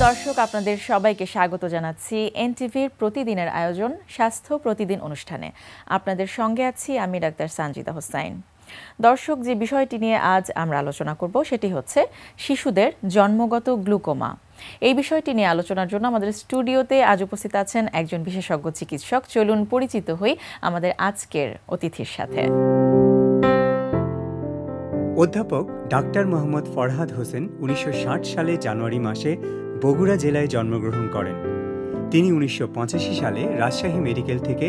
দর্শক, আপনাদের সবাইকে স্বাগত জানাচ্ছি এনটিভির প্রতিদিনের আয়োজন স্বাস্থ্য প্রতিদিন অনুষ্ঠানে। আপনাদের সঙ্গে আছি আমি ডাক্তার সানজিদা হোসাইন। দর্শক, যে বিষয়টি নিয়ে আজ আমরা আলোচনা করব সেটি হচ্ছে শিশুদের জন্মগত গ্লুকোমা। এই বিষয়টি নিয়ে আলোচনার জন্য আমাদের স্টুডিওতে আজ উপস্থিত আছেন একজন বিশেষজ্ঞ চিকিৎসক। চলুন পরিচিত হই আমাদের আজকের অতিথির সাথে। অধ্যাপক ডাক্তার মোহাম্মদ ফরহাদ হোসেন 1960 সালে জানুয়ারি মাসে বগুড়া জেলায় জন্মগ্রহণ করেন। তিনি 1985 সালে রাজশাহী মেডিকেল থেকে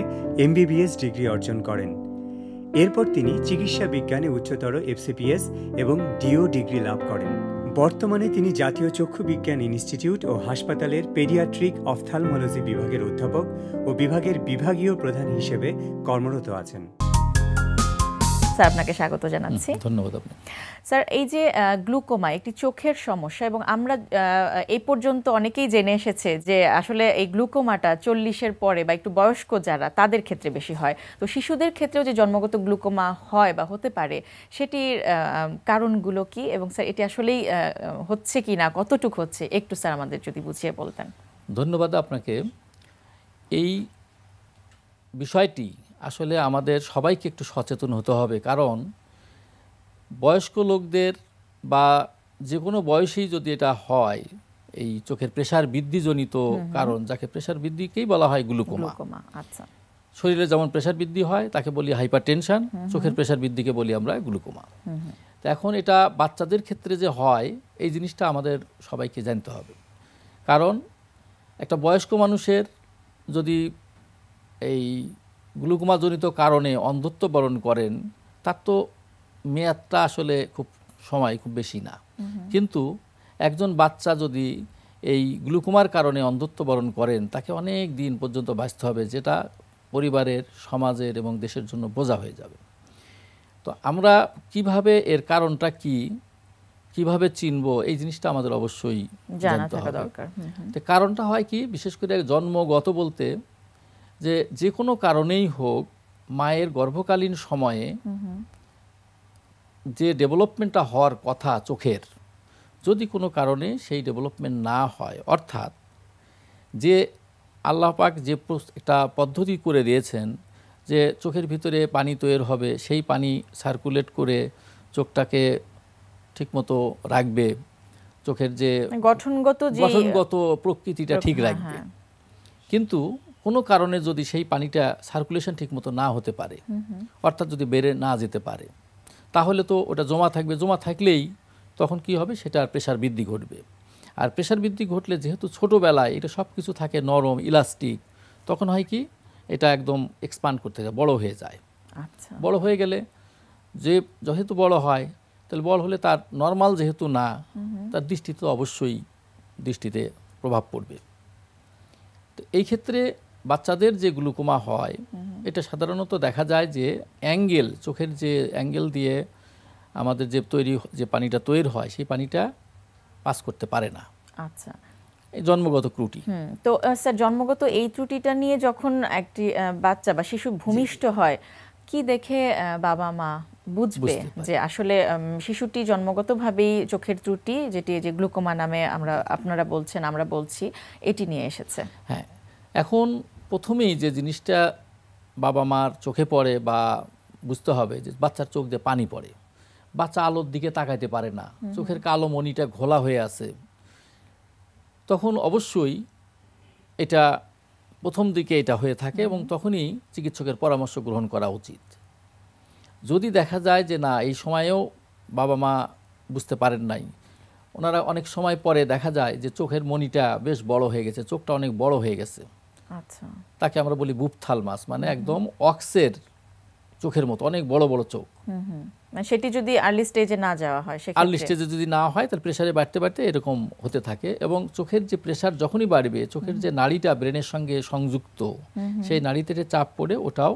MBBS ডিগ্রি অর্জন করেন। এরপর তিনি চিকিৎসা বিজ্ঞানে উচ্চতর FCPS এবং DO ডিগ্রি লাভ করেন। বর্তমানে তিনি জাতীয় চক্ষু বিজ্ঞান ইনস্টিটিউট ও হাসপাতালের পেডিয়াট্রিক অফথালমোলজি বিভাগের অধ্যাপক ও বিভাগের বিভাগীয় প্রধান হিসেবে কর্মরত আছেন। স্যার, আপনাকে স্বাগত জানাচ্ছি। ধন্যবাদ আপনাকে। স্যার, এই যে গ্লুকোমা একটি চোখের সমস্যা এবং আমরা এই পর্যন্ত অনেকেই জেনে এসেছে যে আসলে এই গ্লুকোমাটা 40-এর পরে বা একটু বয়স্ক যারা তাদের ক্ষেত্রে বেশি হয়। তো শিশুদের ক্ষেত্রেও যে জন্মগত গ্লুকোমা হয় বা হতে পারে সেটির কারণগুলো কি, এবং স্যার এটি আসলেই হচ্ছে কি না, কতটুকু হচ্ছে, একটু স্যার আমাদের যদি বুঝিয়ে বলতেন। ধন্যবাদ আপনাকে। এই বিষয়টি আসলে আমাদের সবাইকে একটু সচেতন হতে হবে, কারণ বয়স্ক লোকদের বা যে কোনো বয়সেই যদি এটা হয়, এই চোখের প্রেসার বৃদ্ধিজনিত কারণ, যাকে প্রেসার বৃদ্ধিকেই বলা হয় গ্লুকোমা। আচ্ছা। শরীরে যেমন প্রেসার বৃদ্ধি হয় তাকে বলি হাইপারটেনশন, চোখের প্রেসার বৃদ্ধিকে বলি আমরা গ্লুকোমা। তো এখন এটা বাচ্চাদের ক্ষেত্রে যে হয় এই জিনিসটা আমাদের সবাইকে জানতে হবে, কারণ একটা বয়স্ক মানুষের যদি এই গ্লুকোমাজনিত কারণে অন্ধত্ব বরণ করেন তার তো মেয়াদটা আসলে খুব বেশি না, কিন্তু একজন বাচ্চা যদি এই গ্লুকোমার কারণে অন্ধত্ব বরণ করেন তাকে অনেক দিন পর্যন্ত বাঁচতে হবে, যেটা পরিবারের, সমাজের এবং দেশের জন্য বোঝা হয়ে যাবে। তো আমরা কিভাবে এর কারণটা কিভাবে চিনব এই জিনিসটা আমাদের অবশ্যই জানতে হবে। তো কারণটা হয় কি, বিশেষ করে জন্মগত বলতে যে কোনো কারণেই হোক, মায়ের গর্ভকালীন সময়ে যে ডেভেলপমেন্টটা হওয়ার কথা চোখের, যদি কোনো কারণে সেই ডেভেলপমেন্ট না হয়, অর্থাৎ যে আল্লাহ পাক যে একটা পদ্ধতি করে দিয়েছেন যে চোখের ভিতরে পানি তৈরি হবে, সেই পানি সার্কুলেট করে চোখটাকে ঠিকমতো রাখবে, চোখের যে গঠনগত প্রকৃতিটা ঠিক রাখবে। কিন্তু কোনো কারণে যদি সেই পানিটা সার্কুলেশন ঠিকমতো না হতে পারে, অর্থাৎ যদি বেড়ে না যেতে পারে, তাহলে তো ওটা জমা থাকবে। জমা থাকলেই তখন কি হবে, সেটার প্রেসার বৃদ্ধি ঘটবে। আর প্রেসার বৃদ্ধি ঘটলে যেহেতু ছোটোবেলায় এটা সব কিছু থাকে নরম, ইলাস্টিক, তখন হয় কি এটা একদম এক্সপান্ড করতে যায়, বড় হয়ে যায়। আচ্ছা। বড় হয়ে গেলে যেহেতু বড় হয়, তাহলে বড় হলে তার নর্মাল যেহেতু না, তার দৃষ্টিতে তো অবশ্যই দৃষ্টিতে প্রভাব পড়বে। তো এই ক্ষেত্রে বাচ্চাদের যে গ্লুকোমা হয় এটা সাধারণত দেখা যায় যে অ্যাঙ্গেল, চোখের যে অ্যাঙ্গেল দিয়ে আমাদের যে পানিটা তৈরি হয় সেই পানিটা পাস করতে পারে না। আচ্ছা, এই জন্মগত ত্রুটি। তো স্যার, জন্মগত এই ত্রুটিটা নিয়ে যখন একটি বাচ্চা বা শিশু ভূমিষ্ঠ হয়, কি দেখে বাবা মা বুঝবে যে আসলে শিশুটি জন্মগতভাবেই চোখের ত্রুটি, যেটি যে গ্লুকোমা নামে আপনারা বলছেন, আমরা বলছি, এটি নিয়ে এসেছে? হ্যাঁ, এখন প্রথমেই যে জিনিসটা বাবা মার চোখে পড়ে বা বুঝতে হবে যে বাচ্চার চোখ দিয়ে পানি পড়ে, বাচ্চা আলোর দিকে তাকাইতে পারে না, চোখের কালো মণিটা ঘোলা হয়ে আছে, তখন অবশ্যই এটা প্রথম দিকে এটা হয়ে থাকে এবং তখনই চিকিৎসকের পরামর্শ গ্রহণ করা উচিত। যদি দেখা যায় যে না, এই সময়েও বাবা মা বুঝতে পারেন নাই, ওনারা অনেক সময় পরে দেখা যায় যে চোখের মণিটা বেশ বড় হয়ে গেছে, চোখটা অনেক বড় হয়ে গেছে, আচ্ছা, তাকে আমরা বলি বুপথালমাস, মানে একদম অক্সের চোখের মতো অনেক বড় বড় চোখ। সেটি যদি আর্লি স্টেজে না যাওয়া হয়, আর্লি স্টেজে যদি না হয় তাহলে প্রেসারে বাড়তে বাড়তে এরকম হতে থাকে, এবং চোখের যে প্রেসার যখনই বাড়বে, চোখের যে নাড়িটা ব্রেনের সঙ্গে সংযুক্ত, সেই নাড়িতে চাপ পড়ে ওটাও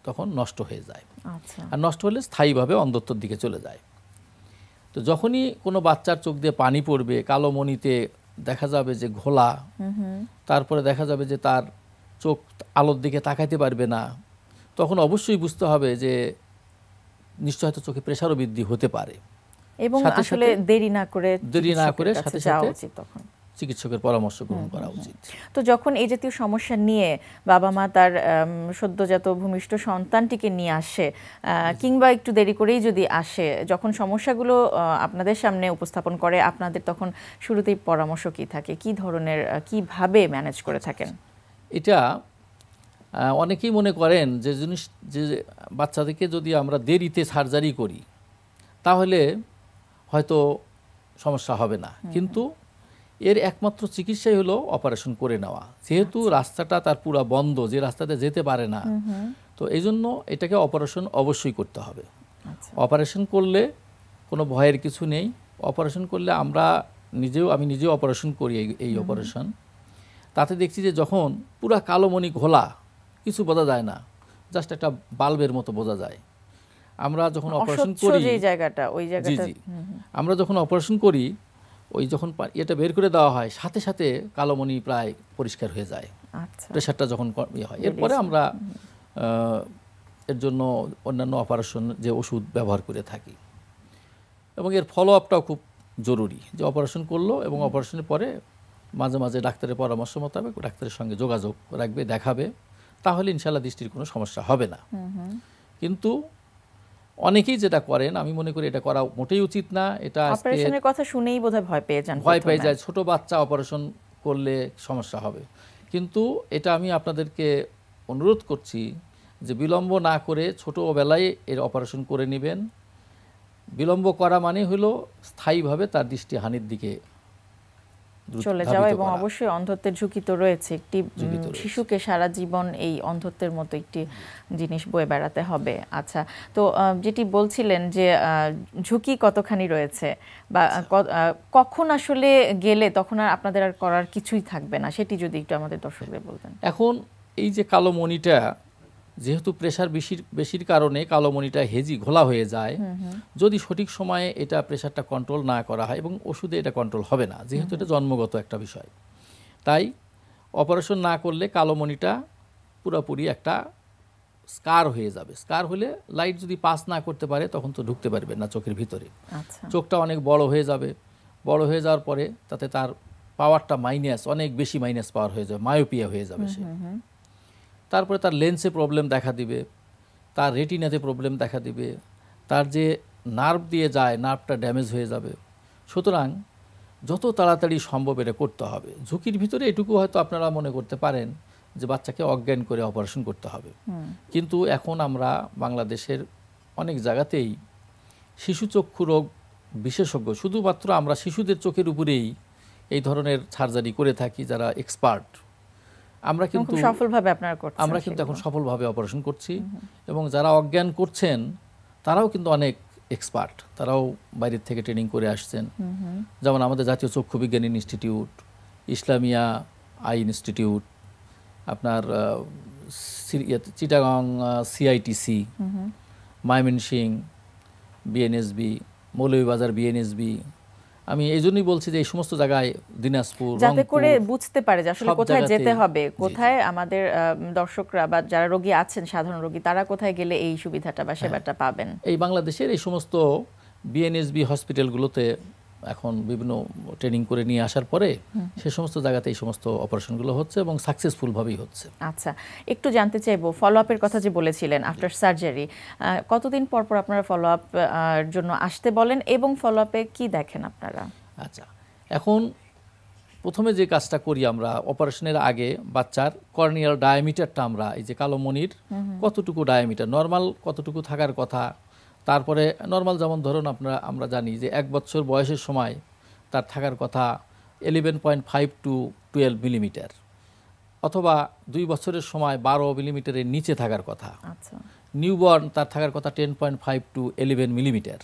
তখন নষ্ট হয়ে যায়। আর নষ্ট হলে স্থায়ীভাবে অন্ধত্বর দিকে চলে যায়। তো যখনই কোনো বাচ্চার চোখ দিয়ে পানি পড়বে, কালো মণিতে দেখা যাবে যে ঘোলা, তারপরে দেখা যাবে যে তার চোখ আলোর দিকে তাকাইতে পারবে না, তখন অবশ্যই বুঝতে হবে যে নিশ্চয় হয়তো চোখে প্রেসারও বৃদ্ধি হতে পারে, এবং আসলে দেরি না করে সাথে সাথে চিকিৎসকের পরামর্শ গ্রহণ করা উচিত। তো যখন এই জাতীয় সমস্যা নিয়ে বাবা মা তার সদ্যজাত ভূমিষ্ঠ সন্তানটিকে নিয়ে আসে, কিংবা একটু দেরি করেই যদি আসে, যখন সমস্যাগুলো আপনাদের সামনে উপস্থাপন করে, আপনাদের তখন শুরুতেই পরামর্শ কি থাকে, কি ধরনের, কিভাবে ম্যানেজ করে থাকেন? এটা অনেকেই মনে করেন যে জিনিস, যে বাচ্চাদেরকে যদি আমরা দেরিতে সার্জারি করি তাহলে হয়তো সমস্যা হবে না, কিন্তু এর একমাত্র চিকিৎসাই হলো অপারেশন করে নেওয়া। যেহেতু রাস্তাটা তার পুরো বন্ধ, যে রাস্তাতে যেতে পারে না, তো এই জন্য এটাকে অপারেশন অবশ্যই করতে হবে। অপারেশন করলে কোনো ভয়ের কিছু নেই। অপারেশন করলে আমি নিজেও অপারেশন করি, এই অপারেশন। তাতে দেখছি যে যখন পুরা কালো মণি ঘোলা, কিছু বোঝা যায় না, জাস্ট একটা বাল্বের মতো বোঝা যায়। আমরা যখন অপারেশন করি, আমরা যখন অপারেশন করি, ওই যখন এটা বের করে দেওয়া হয়, সাথে সাথে কালো মণি প্রায় পরিষ্কার হয়ে যায়। প্রেশারটা যখন হয়, এরপরে আমরা এর জন্য অন্যান্য অপারেশন যে ওষুধ ব্যবহার করে থাকি, এবং এর ফলো আপটাও খুব জরুরি। যে অপারেশন করলো এবং অপারেশনের পরে মাঝে মাঝে ডাক্তারের পরামর্শ মোতাবেক ডাক্তারের সঙ্গে যোগাযোগ রাখবে, দেখাবে, তাহলে ইনশাল্লাহ দৃষ্টির কোনো সমস্যা হবে না। কিন্তু অনেকেই যেটা করেন, আমি মনে করি এটা করা মোটেই উচিত না। এটা অপারেশনের কথা শুনেই বোধহয় ভয় পেয়ে যায়, ছোট বাচ্চা অপারেশন করলে সমস্যা হবে। কিন্তু এটা আমি আপনাদেরকে অনুরোধ করছি যে বিলম্ব না করে ছোটবেলায় এর অপারেশন করে নেবেন। বিলম্ব করা মানে হলো স্থায়ীভাবে তার দৃষ্টিহানির দিকে চলে যাওয়া, এবং অবশ্যই অন্ধত্বের ঝুঁকি তো রয়েছে। একটি শিশুকে সারা জীবন এই অন্ধত্বের মতো একটি জিনিস বয়ে বেড়াতে হবে। আচ্ছা, তো যেটি বলছিলেন যে ঝুঁকি কতখানি রয়েছে, বা কখন আসলে গেলে তখন আর আপনাদের আর করার কিছুই থাকবে না, সেটি যদি একটু আমাদের দর্শকদের বলতেন। এখন এই যে কালো মণিটা, যেহেতু প্রেশার বেশির কারণে কালো মণিটা হেজি ঘোলা হয়ে যায়, যদি সঠিক সময়ে এটা প্রেশারটা কন্ট্রোল না করা হয়, এবং ওষুধে এটা কন্ট্রোল হবে না, যেহেতু এটা জন্মগত একটা বিষয়, তাই অপারেশন না করলে কালো মণিটা পুরোপুরি একটা স্কার হয়ে যাবে। স্কার হলে লাইট যদি পাস না করতে পারে তখন তো ঢুকতে পারবে না চোখের ভিতরে। চোখটা অনেক বড় হয়ে যাবে। বড় হয়ে যাওয়ার পরে তাতে তার পাওয়ারটা অনেক বেশি মাইনাস পাওয়ার হয়ে যাবে, মায়োপিয়া হয়ে যাবে সে। তারপরে তার লেন্সে প্রবলেম দেখা দিবে, তার রেটিনাতে প্রবলেম দেখা দিবে, তার যে নার্ভ দিয়ে যায় নার্ভটা ড্যামেজ হয়ে যাবে। সুতরাং যত তাড়াতাড়ি সম্ভব এটা করতে হবে। ঝুঁকির ভিতরে এটুকু হয়তো আপনারা মনে করতে পারেন যে বাচ্চাকে অজ্ঞান করে অপারেশন করতে হবে, কিন্তু এখন আমরা বাংলাদেশের অনেক জায়গাতেই শিশু চক্ষু রোগ বিশেষজ্ঞ, শুধুমাত্র আমরা শিশুদের চোখের উপরেই এই ধরনের সার্জারি করে থাকি, যারা এক্সপার্ট, আমরা কিন্তু এখন সফলভাবে অপারেশন করছি। এবং যারা অজ্ঞান করছেন তারাও কিন্তু অনেক এক্সপার্ট, তারাও বাইরের থেকে ট্রেনিং করে আসছেন। যেমন আমাদের জাতীয় চক্ষু বিজ্ঞান ইনস্টিটিউট, ইসলামিয়া আই ইনস্টিটিউট, আপনার Chittagong CITC, Mymensingh BNSB, Moulvibazar BNSB। আমি এই জন্যই বলছি যে এই সমস্ত জায়গায়, দিনাজপুর, যাতে করে বুঝতে পারে যে আসলে কোথায় যেতে হবে, কোথায় আমাদের দর্শকরা বা যারা রোগী আছেন, সাধারণ রোগী, তারা কোথায় গেলে এই সুবিধাটা বা সেবাটা পাবেন। এই বাংলাদেশের এই সমস্ত BNSB হসপিটালগুলোতে এখন বিভিন্ন ট্রেনিং করে নিয়ে আসার পরে সে সমস্ত জায়গাতে এই সমস্ত অপারেশনগুলো হচ্ছে এবং সাকসেসফুলভাবেই হচ্ছে। আচ্ছা, একটু জানতে চাইবো ফলো আপের কথা যে বলেছিলেন, আফটার সার্জারি কতদিন পর পর আপনারা ফলো আপ জন্য আসতে বলেন, এবং ফলো আপে কি দেখেন আপনারা? আচ্ছা, এখন প্রথমে যে কাজটা করি আমরা, অপারেশনের আগে বাচ্চার কর্নিয়াল ডায়ামিটারটা, আমরা এই যে কালো মণির কতটুকু ডায়ামিটার, নর্মাল কতটুকু থাকার কথা, তারপরে নর্মাল যেমন ধরুন আমরা জানি যে 1 বছর বয়সের সময় তার থাকার কথা 11.5 to 12 মিলিমিটার, অথবা 2 বছরের সময় 12 মিলিমিটারের নিচে থাকার কথা। নিউবর্ন তার থাকার কথা 10.5 to 11 মিলিমিটার।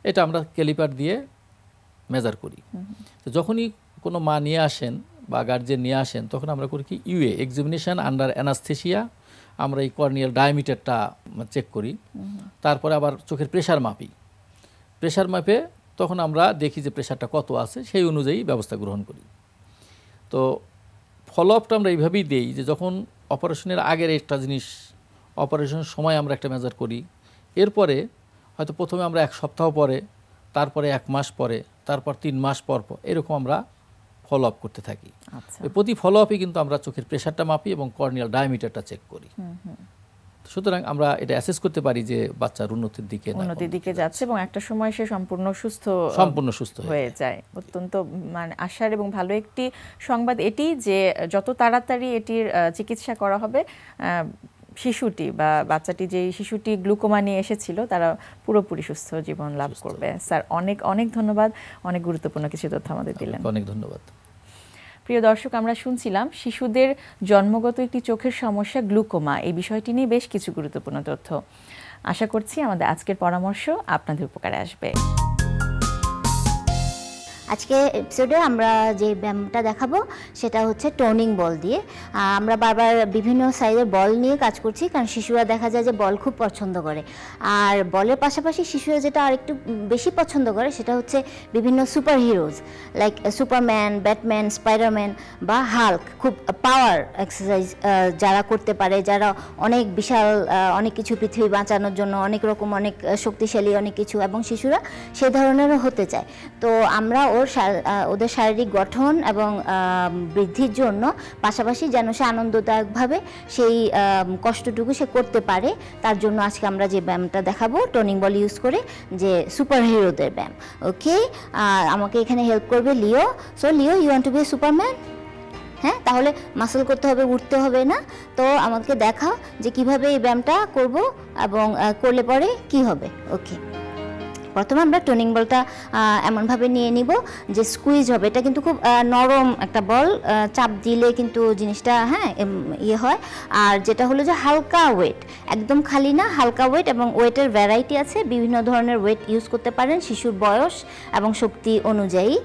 এটা আমরা ক্যালিপার দিয়ে মেজার করি। তো যখনই কোনো মা নিয়ে আসেন বা গার্জিয়ান নিয়ে আসেন, তখন আমরা করি কি, ইউএ, এক্সামিনেশন আন্ডার অ্যানাস্থেসিয়া, আমরা এই কর্নিয়াল ডায়ামিটারটা চেক করি। তারপরে আবার চোখের প্রেশার মাপি। প্রেশার মাপে তখন আমরা দেখি যে প্রেশারটা কত আছে, সেই অনুযায়ী ব্যবস্থা গ্রহণ করি। তো ফলো আপটা আমরা এইভাবেই দিই যে যখন অপারেশনের আগের একটা জিনিস, অপারেশনের সময় আমরা একটা মেজার করি, এরপরে হয়তো প্রথমে আমরা 1 সপ্তাহ পরে, তারপরে 1 মাস পরে, তারপর 3 মাস পর এরকম আমরা ফলো আপ করতে থাকি। আচ্ছা। প্রতি ফলো আপে কিন্তু আমরা চোখের প্রেশারটা মাপি এবং কর্নিয়াল ডায়ামিটারটা চেক করি। সুতরাং আমরা এটা অ্যাসেস করতে পারি যে বাচ্চার উন্নতির দিকে যাচ্ছে এবং একটা সময় সে সম্পূর্ণ সুস্থ হয়ে যায়। অত্যন্ত মানে আশার এবং ভালো একটি সংবাদ এটি যে যত তাড়াতাড়ি এটির চিকিৎসা করা হবে, শিশুটি বা বাচ্চাটি যে শিশুটি গ্লুকোমা নিয়ে এসেছিল তারা পুরোপুরি সুস্থ জীবন লাভ করবে। স্যার অনেক অনেক ধন্যবাদ, অনেক গুরুত্বপূর্ণ কিছু তথ্য আমাদের দিলেন। অনেক ধন্যবাদ। প্রিয় দর্শক, আমরা শুনছিলাম শিশুদের জন্মগত একটি চোখের সমস্যা গ্লুকোমা, এই বিষয়টি নিয়ে বেশ কিছু গুরুত্বপূর্ণ তথ্য। আশা করছি আমাদের আজকের পরামর্শ আপনাদের উপকারে আসবে। আজকে এপিসোডে আমরা যে ব্যায়ামটা দেখাবো সেটা হচ্ছে টোনিং বল দিয়ে। আমরা বারবার বিভিন্ন সাইজের বল নিয়ে কাজ করছি, কারণ শিশুরা দেখা যায় যে বল খুব পছন্দ করে। আর বলের পাশাপাশি শিশুরা যেটা আরেকটু বেশি পছন্দ করে সেটা হচ্ছে বিভিন্ন super heroes, like Superman, Batman, Spiderman বা হাল্ক। খুব পাওয়ার এক্সারসাইজ যারা করতে পারে, যারা অনেক বিশাল অনেক কিছু পৃথিবী বাঁচানোর জন্য অনেক শক্তিশালী অনেক কিছু, এবং শিশুরা সেই ধরনেরও হতে চায়। তো আমরা ওদের শারীরিক গঠন এবং বৃদ্ধির জন্য পাশাপাশি যেন সে আনন্দদায়কভাবে সেই কষ্টটুকু সে করতে পারে, তার জন্য আজকে আমরা যে ব্যায়ামটা দেখাবো টোনিং বল ইউজ করে, যে সুপার হিরোদের ব্যায়াম। ওকে, আমাকে এখানে হেল্প করবে Leo. So Leo, you want to be a superman? হ্যাঁ, তাহলে মাসল করতে হবে, উঠতে হবে না? তো আমাকে দেখাও যে কিভাবে এই ব্যায়ামটা করব এবং করলে পরে কি হবে। ওকে, প্রথমে আমরা টোনিং বলটা এমনভাবে নিয়ে নিব যে স্কুইজ হবে। এটা কিন্তু খুব নরম একটা বল, চাপ দিলে কিন্তু জিনিসটা ইয়ে হয়। আর যেটা হলো যে হালকা ওয়েট, একদম খালি না, হালকা ওয়েট, এবং ওয়েটের ভ্যারাইটি আছে, বিভিন্ন ধরনের ওয়েট ইউজ করতে পারেন শিশুর বয়স এবং শক্তি অনুযায়ী।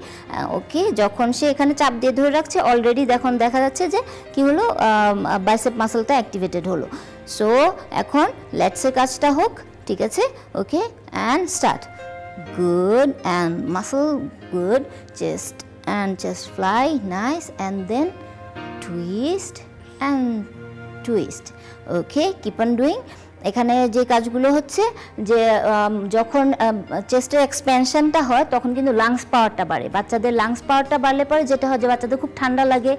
ওকে, যখন সে এখানে চাপ দিয়ে ধরে রাখছে, অলরেডি দেখা যাচ্ছে যে কি হলো, বাইসেপ মাসলটা অ্যাক্টিভেটেড হলো। সো এখন লেটসে কাজটা হোক, ঠিক আছে? Okay, and start. Good, and muscle, good, chest fly, nice, and then twist and twist. Okay, keep on doing. এখানে যে কাজগুলো হচ্ছে যে যখন চেস্টের এক্সপ্যানশনটা হয় তখন কিন্তু লাংস পাওয়ারটা বাড়ে। বাচ্চাদের লাংস পাওয়ারটা বাড়লে পরে যেটা হয় যে বাচ্চাদের খুব ঠান্ডা লাগে।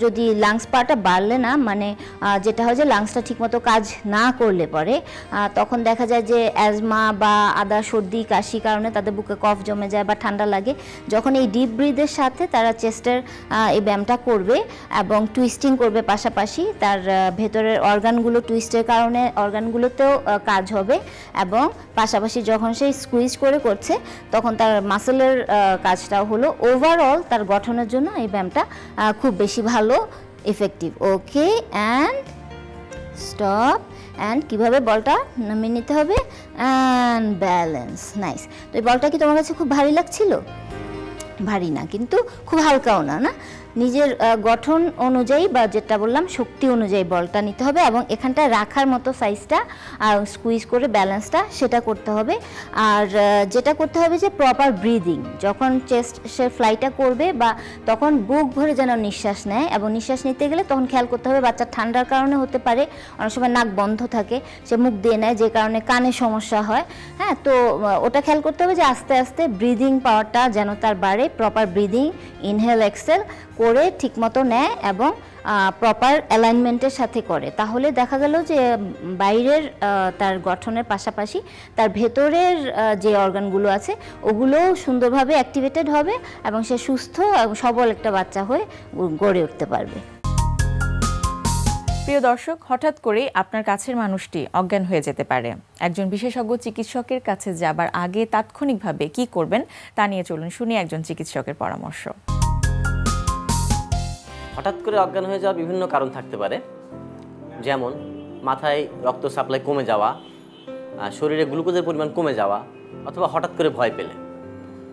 যদি লাংস পাওয়ারটা বাড়লে না, মানে যেটা হয় যে লাংসটা ঠিকমতো কাজ না করলে পরে তখন দেখা যায় যে অ্যাজমা বা আদা সর্দি কাশি কারণে তাদের বুকে কফ জমে যায় বা ঠান্ডা লাগে। যখন এই ডিপ ব্রিথের সাথে তারা চেস্টের এই ব্যায়ামটা করবে এবং টুইস্টিং করবে, পাশাপাশি তার ভেতরের অর্গানগুলো টুইস্টের কারণে অর্গানগুলোতেও কাজ হবে, এবং পাশাপাশি যখন সে স্কুইজ করে করছে তখন তার মাসেলের কাজটাও হলো। ওভারঅল তার গঠনের জন্য এই ব্যায়ামটা খুব বেশি ভালো effective. Okay, and stop. And কীভাবে বলটা নামিয়ে নিতে হবে, অ্যান্ড ব্যালেন্স। নাইস। তো এই বলটা কি তোমার কাছে খুব ভারী লাগছিল? ভারী না, কিন্তু খুব হালকাও না, না? নিজের গঠন অনুযায়ী বা যেটা বললাম শক্তি অনুযায়ী বলটা নিতে হবে, এবং এখানটা রাখার মতো সাইজটা স্কুইজ করে ব্যালেন্সটা সেটা করতে হবে। আর যেটা করতে হবে যে প্রপার ব্রিদিং, যখন চেস্ট সে ফ্লাইটা করবে বা তখন বুক ভরে যেন নিঃশ্বাস নেয়, এবং নিঃশ্বাস নিতে গেলে তখন খেয়াল করতে হবে বাচ্চার ঠান্ডার কারণে হতে পারে, অনেক সময় নাক বন্ধ থাকে, সে মুখ দিয়ে নেয় যে কারণে কানে সমস্যা হয়। হ্যাঁ, তো ওটা খেয়াল করতে হবে যে আস্তে আস্তে ব্রিদিং পাওয়ারটা যেন তার বাড়ে, প্রপার ব্রিদিং, ইনহেল এক্সেল করে ঠিকমতো নেয় এবং প্রপার অ্যালাইনমেন্টের সাথে করে। তাহলে দেখা গেল যে বাইরের তার গঠনের পাশাপাশি তার ভেতরের যে অর্গানগুলো আছে ওগুলোও সুন্দরভাবে অ্যাক্টিভেটেড হবে এবং সে সুস্থ এবং সবল একটা বাচ্চা হয়ে গড়ে উঠতে পারবে। প্রিয় দর্শক, হঠাৎ করেই আপনার কাছের মানুষটি অজ্ঞান হয়ে যেতে পারে। একজন বিশেষজ্ঞ চিকিৎসকের কাছে যাবার আগে তাৎক্ষণিকভাবে কি করবেন তা নিয়ে চলুন শুনি একজন চিকিৎসকের পরামর্শ। হঠাৎ করে অজ্ঞান হয়ে যাওয়ার বিভিন্ন কারণ থাকতে পারে, যেমন মাথায় রক্ত সাপ্লাই কমে যাওয়া, শরীরে গ্লুকোজের পরিমাণ কমে যাওয়া, অথবা হঠাৎ করে ভয় পেলে।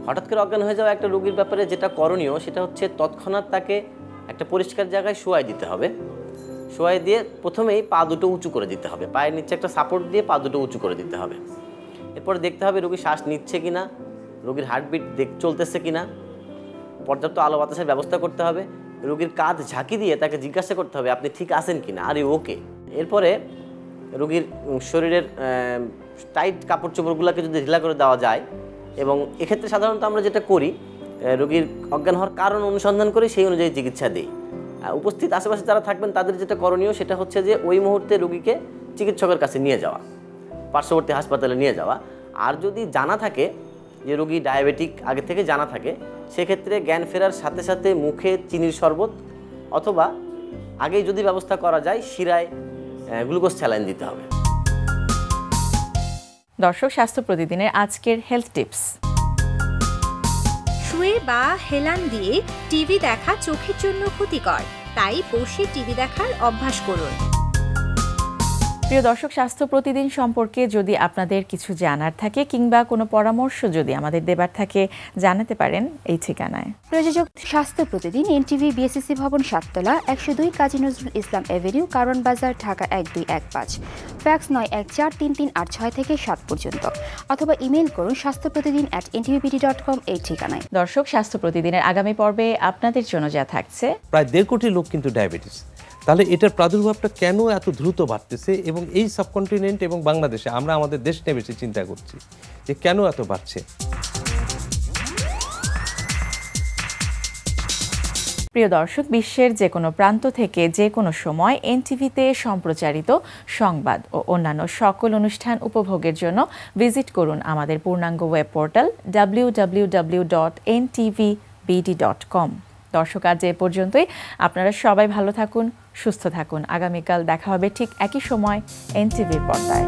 হঠাৎ করে অজ্ঞান হয়ে যাওয়া একটা রোগীর ব্যাপারে যেটা করণীয় সেটা হচ্ছে তৎক্ষণাৎ তাকে একটা পরিষ্কার জায়গায় শোয়াই দিতে হবে। শোয়াই দিয়ে প্রথমেই পা দুটো উঁচু করে দিতে হবে, পায়ের নিচে একটা সাপোর্ট দিয়ে পা দুটো উঁচু করে দিতে হবে। এরপরে দেখতে হবে রোগী শ্বাস নিচ্ছে কিনা, রোগীর হার্টবিট চলতেছে কিনা, পর্যাপ্ত আলো বাতাসের ব্যবস্থা করতে হবে। রোগীর কাঁধ ঝাঁকি দিয়ে তাকে জিজ্ঞাসা করতে হবে আপনি ঠিক আছেন কিনা, আরে ওকে। এরপরে রোগীর শরীরের টাইট কাপড় চোপড়গুলোকে যদি ঢিলা করে দেওয়া যায়, এবং এক্ষেত্রে সাধারণত আমরা যেটা করি রোগীর অজ্ঞান হওয়ার কারণ অনুসন্ধান করে সেই অনুযায়ী চিকিৎসা দিই। উপস্থিত আশেপাশে যারা থাকবেন তাদের যেটা করণীয় সেটা হচ্ছে যে ওই মুহূর্তে রোগীকে চিকিৎসকের কাছে নিয়ে যাওয়া, পার্শ্ববর্তী হাসপাতালে নিয়ে যাওয়া। আর যদি জানা থাকে যে রোগী ডায়াবেটিক আগে থেকে জানা থাকে, সেক্ষেত্রে জ্ঞান ফেরার সাথে সাথে মুখে চিনির শরবত অথবা আগেই যদি ব্যবস্থা করা যায় শিরায় গ্লুকোজ স্যালাইন দিতে হবে। দর্শক, স্বাস্থ্য প্রতিদিনের আজকের হেলথ টিপস। শুয়ে বা হেলান দিয়ে টিভি দেখা চোখের জন্য ক্ষতিকর, তাই বসে টিভি দেখার অভ্যাস করুন। প্রিয় দর্শক, স্বাস্থ্য প্রতিদিন সম্পর্কে যদি আপনাদের কিছু জানার থাকে কিংবা কোনো পরামর্শ যদি আমাদের দেবার থাকে জানাতে পারেন এই ঠিকানায়। প্রযোজক স্বাস্থ্য প্রতিদিন, এনটিভি, বিএসসি ভবন, 7 তলা, 102 কাজী নজরুল ইসলাম এভিনিউ, কারওয়ান বাজার, ঢাকা 1215। ফ্যাক্স 914338 থেকে 7 পর্যন্ত, অথবা ইমেইল করুন স্বাস্থ্যপ্রতিদিন@ntvpd.com এই ঠিকানায়। দর্শক, স্বাস্থ্য প্রতিদিনের আগামী পর্বে আপনাদের জন্য যা থাকছে। প্রায় 1.5 কোটি লোক কিন্তু ডায়াবেটিস। তাহলে এটার প্রাদুর্ভাবটা কেন এত দ্রুত বাড়তেছে, এবং এই সাবকন্টিনেন্ট এবং বাংলাদেশে আমরা আমাদের দেশ নিয়ে বেশি চিন্তা করছি যে কেন এত বাড়ছে। প্রিয় দর্শক, বিশ্বের যে কোনো প্রান্ত থেকে যে কোনো সময় এনটিভিতে সম্প্রচারিত সংবাদ ও অন্যান্য সকল অনুষ্ঠান উপভোগের জন্য ভিজিট করুন আমাদের পূর্ণাঙ্গ ওয়েব পোর্টাল www.ntvbd.com। দর্শক, আজ এ পর্যন্তই। আপনারা সবাই ভালো থাকুন, সুস্থ থাকুন। আগামীকাল দেখা হবে ঠিক একই সময় এনটিভির পর্দায়।